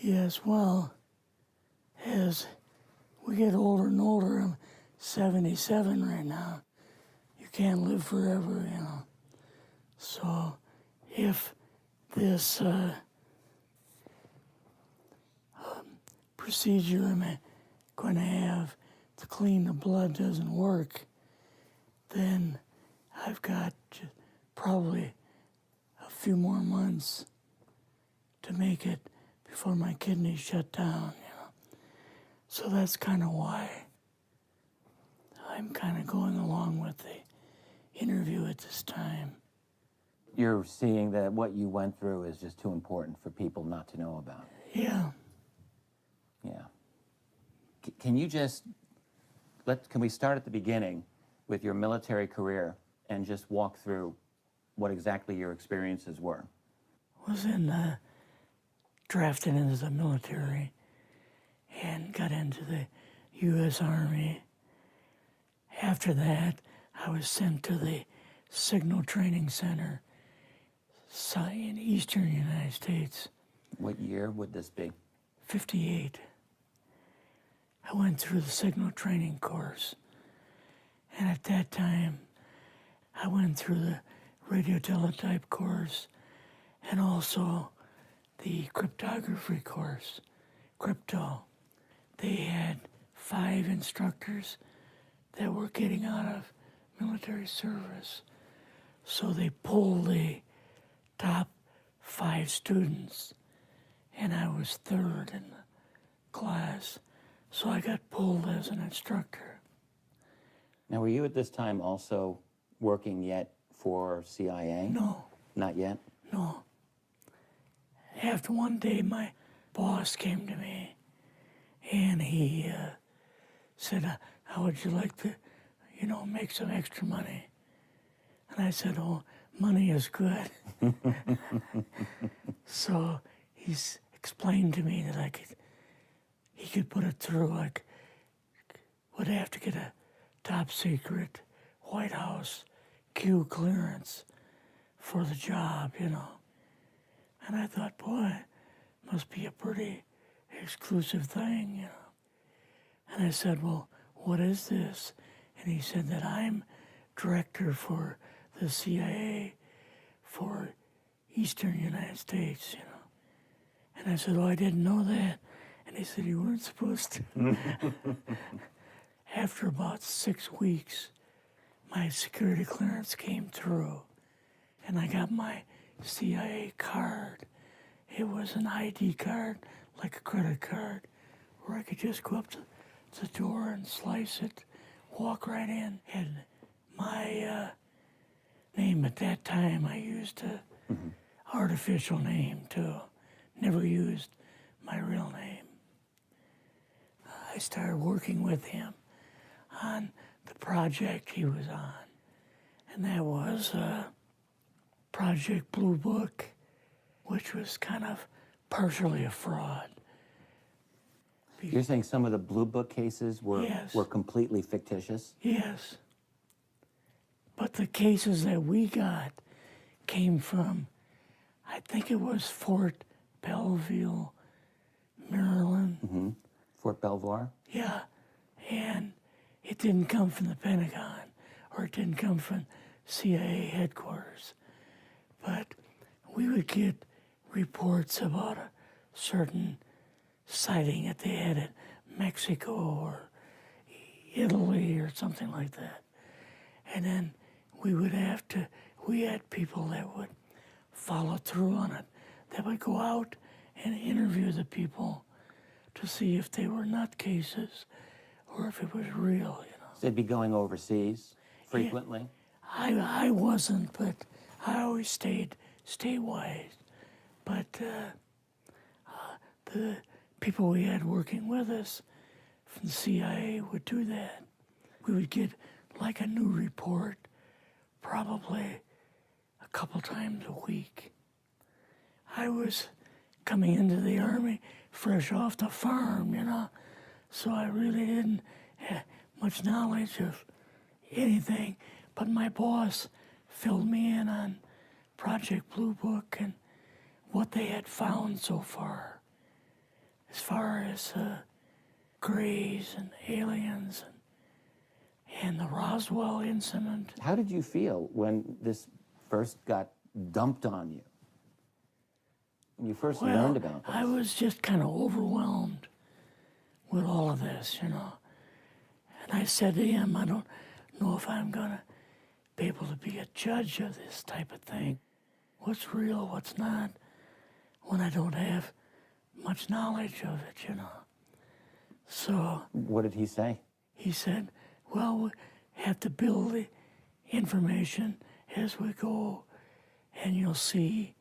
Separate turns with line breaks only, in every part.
Yes, well, as we get older and older, I'm 77 right now. You can't live forever, you know. So if this procedure I'm going to have to clean the blood doesn't work, then I've got probably a few more months to make it before my kidneys shut down, you know. So that's kind of why I'm kind of going along with the interview at this time.
You're seeing that what you went through is just too important for people not to know about.
Yeah.
Yeah. Can you just, can we start at the beginning with your military career and just walk through what exactly your experiences were?
Was drafted into the military and got into the U.S. Army. After that, I was sent to the Signal Training Center in eastern United States.
What year would this be?
58. I went through the signal training course. And at that time, I went through the radio teletype course and also the cryptography course, crypto. They had 5 instructors that were getting out of military service. So they pulled the top 5 students, and I was 3rd in the class. So I got pulled as an instructor.
Now, were you at this time also working yet for CIA?
No.
Not yet?
No. After one day, my boss came to me, and he said, how would you like to, make some extra money? And I said, oh, money is good. So he's explained to me that he could put it through, would have to get a top secret White House Q clearance for the job, And I thought, boy, must be a pretty exclusive thing, And I said, well, what is this? And he said that I'm director for the CIA for Eastern United States, And I said, oh, I didn't know that. And he said, you weren't supposed to. After about 6 weeks, my security clearance came through, and I got my CIA card. It was an ID card, like a credit card, where I could just go up to the door and slice it, walk right in. And my name at that time, I used an artificial name too. Never used my real name. I started working with him on the project he was on. And that was Project Blue Book, which was kind of partially a fraud.
You're saying some of the Blue Book cases were,
Yes.
were completely fictitious?
Yes. But the cases that we got came from, I think it was Fort Belvoir, Maryland.
Fort Belvoir?
Yeah. And it didn't come from the Pentagon, or it didn't come from CIA headquarters. But we would get reports about a certain sighting that they had in Mexico or Italy or something like that. And then we had people that would follow through on it, that would go out and interview the people to see if they were nutcases or if it was real,
So they'd be going overseas frequently?
Yeah, I wasn't, but I always stayed statewide. But the people we had working with us from the CIA would do that. We would get like a new report probably a couple times a week. I was coming into the Army fresh off the farm, so I really didn't have much knowledge of anything, but my boss filled me in on Project Blue Book and what they had found so far. as far as Greys and aliens and the Roswell incident.
How did you feel when this first got dumped on you? When you first learned about this?
I was just kind of overwhelmed with all of this, you know. And I said to him, I don't know if I'm going to be able to be a judge of this type of thing. What's real, what's not, when I don't have much knowledge of it, you know. So...
What did he say?
He said, well, we have to build the information as we go, and you'll see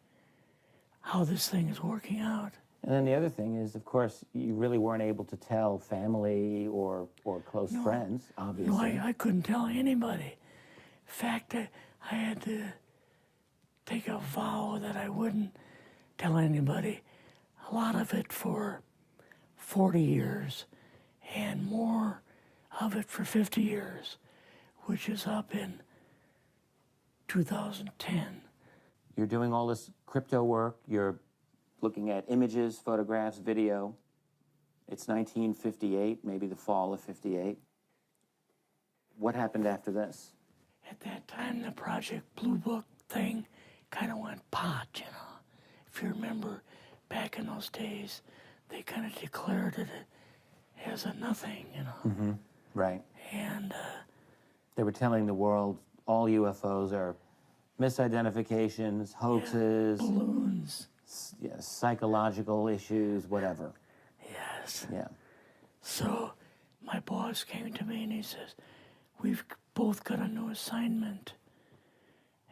how this thing is working out.
And then the other thing is, of course, you really weren't able to tell family or close friends, obviously.
No, I couldn't tell anybody. In fact, I had to take a vow that I wouldn't tell anybody. A lot of it for 40 years, and more of it for 50 years, which is up in 2010.
You're doing all this crypto work, you're looking at images, photographs, video. It's 1958, maybe the fall of 58. What happened after this?
At that time, the Project Blue Book thing kind of went pot, you know. If you remember, back in those days, they kind of declared it as a nothing, you know.
Mm-hmm. Right.
And
they were telling the world all UFOs are misidentifications, hoaxes,
balloons,
psychological issues, whatever.
Yes.
Yeah.
So my boss came to me and he says, we've both got a new assignment.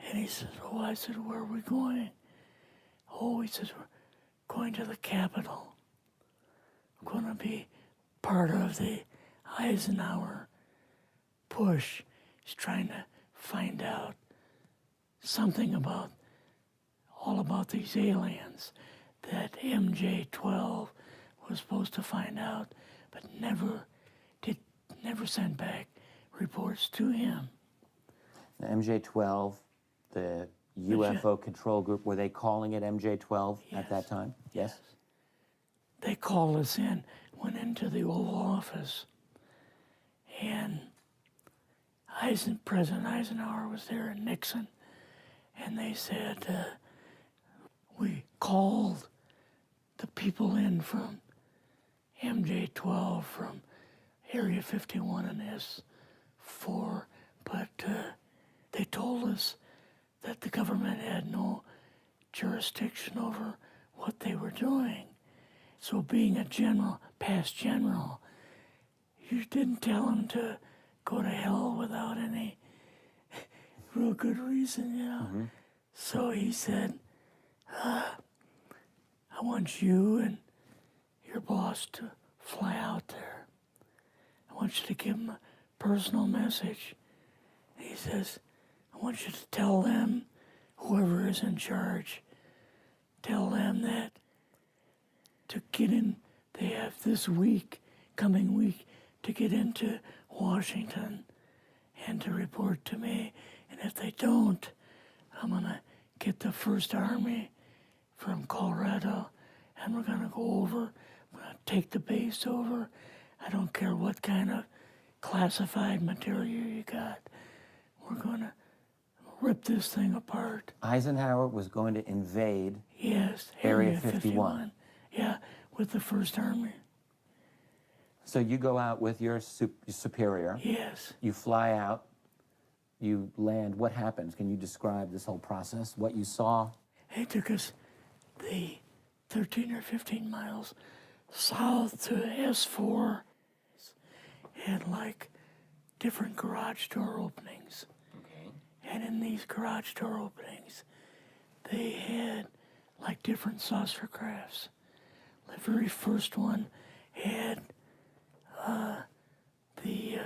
And he says, oh, I said, where are we going? Oh, he says, we're going to the Capitol. We're going to be part of the Eisenhower push. He's trying to find out something about, all about these aliens that MJ-12 was supposed to find out, but never sent back reports to him.
The MJ-12, the UFO control group, were they calling it MJ-12 at that time? Yes.
They called us in, went into the Oval Office, and President Eisenhower was there and Nixon, and they said, we called the people in from MJ-12 from Area 51 and S4, but they told us that the government had no jurisdiction over what they were doing. So being a general, past general, you didn't tell him to go to hell without any real good reason, you know. Mm-hmm. So he said, I want you and your boss to fly out there. I want you to give him a personal message. He says, I want you to tell them, whoever is in charge, tell them that to get in, they have this week, coming week, to get into Washington and to report to me. And if they don't, I'm going to get the First Army from Colorado, and we're going to go over, we're going to take the base over. I don't care what kind of classified material you got. We're going to rip this thing apart.
Eisenhower was going to invade
Area 51. Yeah, with the First Army.
So you go out with your superior.
Yes.
You fly out. You land. What happens? Can you describe this whole process, what you saw?
They took us the 13 or 15 miles south to S4 and like different garage door openings. Okay. And in these garage door openings, they had like different saucer crafts. The very first one had the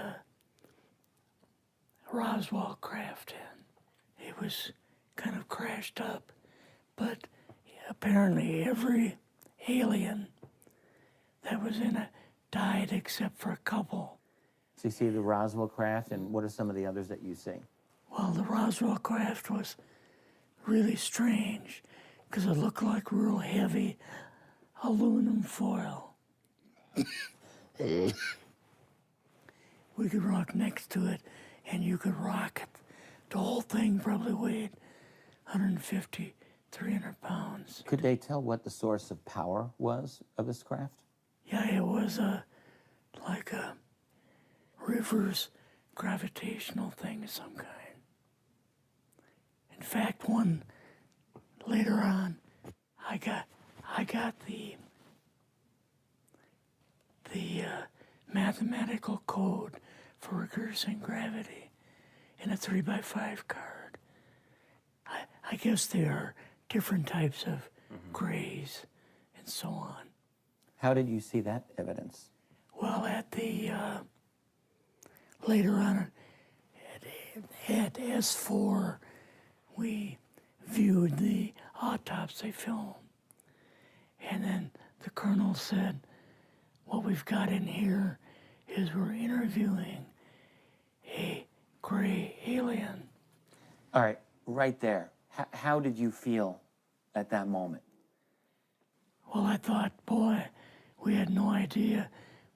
Roswell craft in. It was kind of crashed up, but apparently every alien that was in it died except for a couple.
So you see the Roswell craft, and what are some of the others that you see?
Well, the Roswell craft was really strange because it looked like real heavy aluminum foil. We could rock next to it, and you could rock it. The whole thing probably weighed 150, 300 pounds.
Could they tell what the source of power was of this craft?
Yeah, it was like a reverse gravitational thing of some kind. In fact, one later on, I got the mathematical code for reversing gravity in a 3x5 card. I guess there are different types of grays and so on.
How did you see that evidence?
Well, at the later on at S4, we viewed the autopsy film, and then the colonel said, "What we've got in here is we're interviewing a gray alien."
All right, right there. How did you feel at that moment?
Well, I thought, boy, we had no idea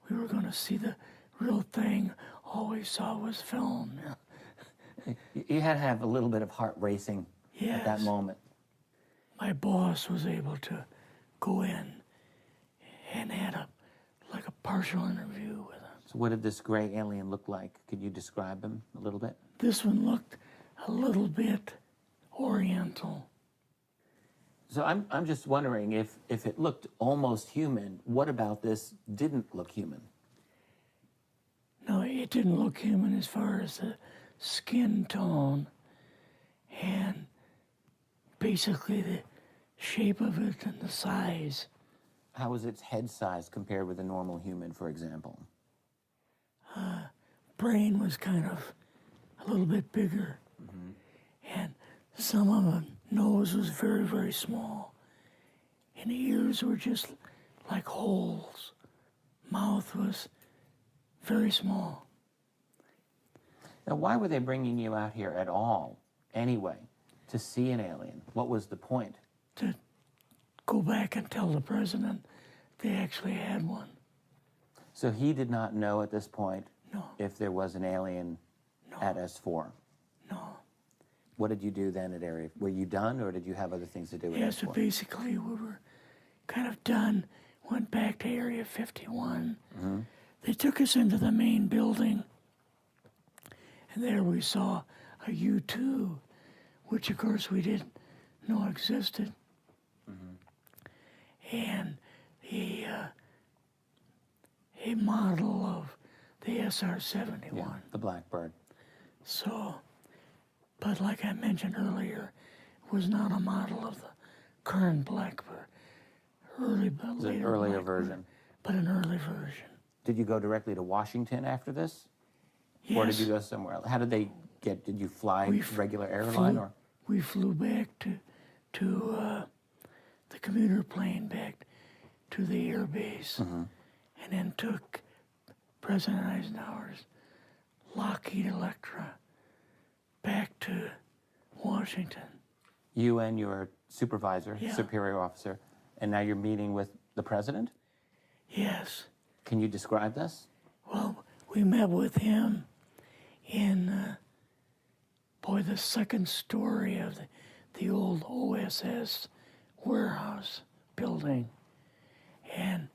we were going to see the real thing. All we saw was film.
You had to have a little bit of heart racing at that
Yes.
moment.
My boss was able to go in and had like a partial interview with him.
So what did this gray alien look like? Could you describe him a little bit?
This one looked a little bit oriental.
So I'm just wondering if it looked almost human, what about this didn't look human?
No, it didn't look human as far as the skin tone and basically the shape of it and the size.
How was its head size compared with a normal human, for example?
Brain was kind of a little bit bigger. And some of the nose was very, very small. And the ears were just like holes. Mouth was very small.
Now, why were they bringing you out here at all, anyway, to see an alien? What was the point?
To go back and tell the president they actually had one.
So he did not know at this point
No,
if there was an alien at S4.
no.
What did you do then at Area? Were you done, or did you have other things to do with
Yeah, so
S4?
basically we were kind of done, went back to Area 51. They took us into the main building, and there we saw a U-2, which of course we didn't know existed. And a model of the SR-71.
Yeah, the Blackbird.
So, but like I mentioned earlier, it was not a model of the current Blackbird, but
It's
later
an earlier
Blackbird,
version.
but an early version.
Did you go directly to Washington after this?
Yes.
Or did you go somewhere else? How did they get, did you fly regular airline or?
We flew back to the commuter plane back to the air base, and then took President Eisenhower's Lockheed Electra back to Washington.
You and your supervisor,
Yeah.
superior officer, and now you're meeting with the president?
Yes.
Can you describe this?
Well, we met with him in, the second story of the old OSS warehouse building. And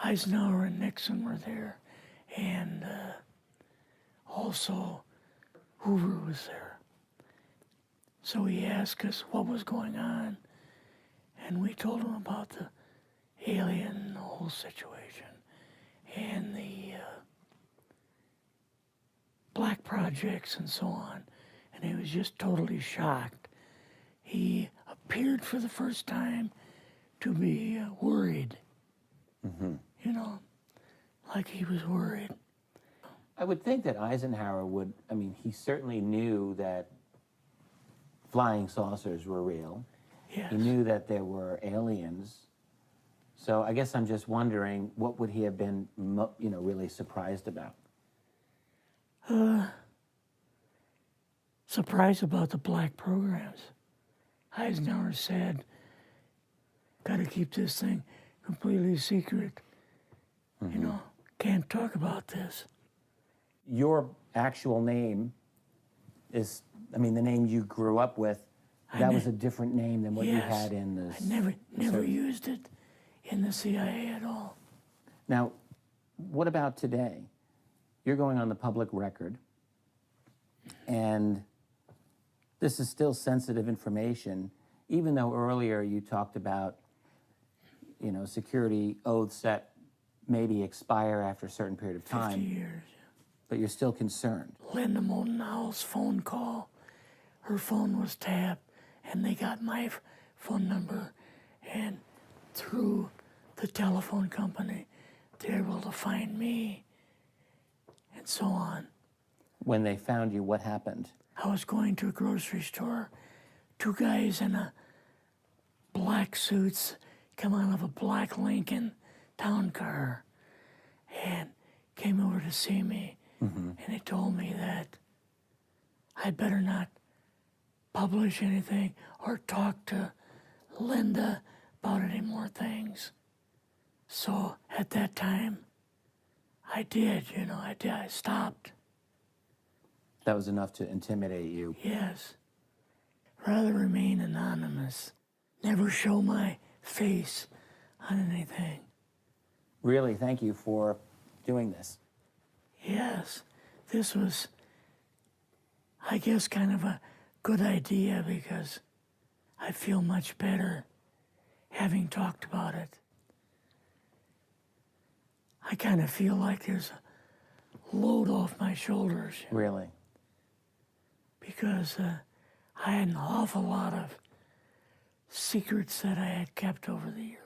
Eisenhower and Nixon were there, and also Hoover was there. So he asked us what was going on, and we told him about the alien, the whole situation, and the black projects and so on. And he was just totally shocked. He appeared for the first time to be worried. You know, like he was worried.
I would think that Eisenhower would, I mean, he certainly knew that flying saucers were real.
Yes.
He knew that there were aliens. So I guess I'm just wondering, what would he have been, really surprised about?
Surprised about the black programs. Eisenhower said, got to keep this thing completely secret. You know, can't talk about this.
Your actual name is, I mean, the name you grew up with, that was a different name than what you
Yes.
had in the...
I never used it in the CIA at all.
Now, what about today? You're going on the public record, and this is still sensitive information, even though earlier you talked about, you know, security oaths that maybe expire after a certain period of time.
50 years.
But you're still concerned.
Linda Motenau's phone call, her phone was tapped, and they got my phone number, and through the telephone company, they're able to find me, and so on.
When they found you, what happened?
I was going to a grocery store. Two guys in a black suits come out of a black Lincoln town car and came over to see me. And they told me that I better not publish anything or talk to Linda about any more things. So at that time, I did, you know, I stopped.
That was enough to intimidate you.
Yes. Rather remain anonymous. Never show my face on anything.
Really, thank you for doing this.
Yes, this was, I guess, kind of a good idea because I feel much better having talked about it. I kind of feel like there's a load off my shoulders.
Really?
Because I had an awful lot of secrets that I had kept over the years.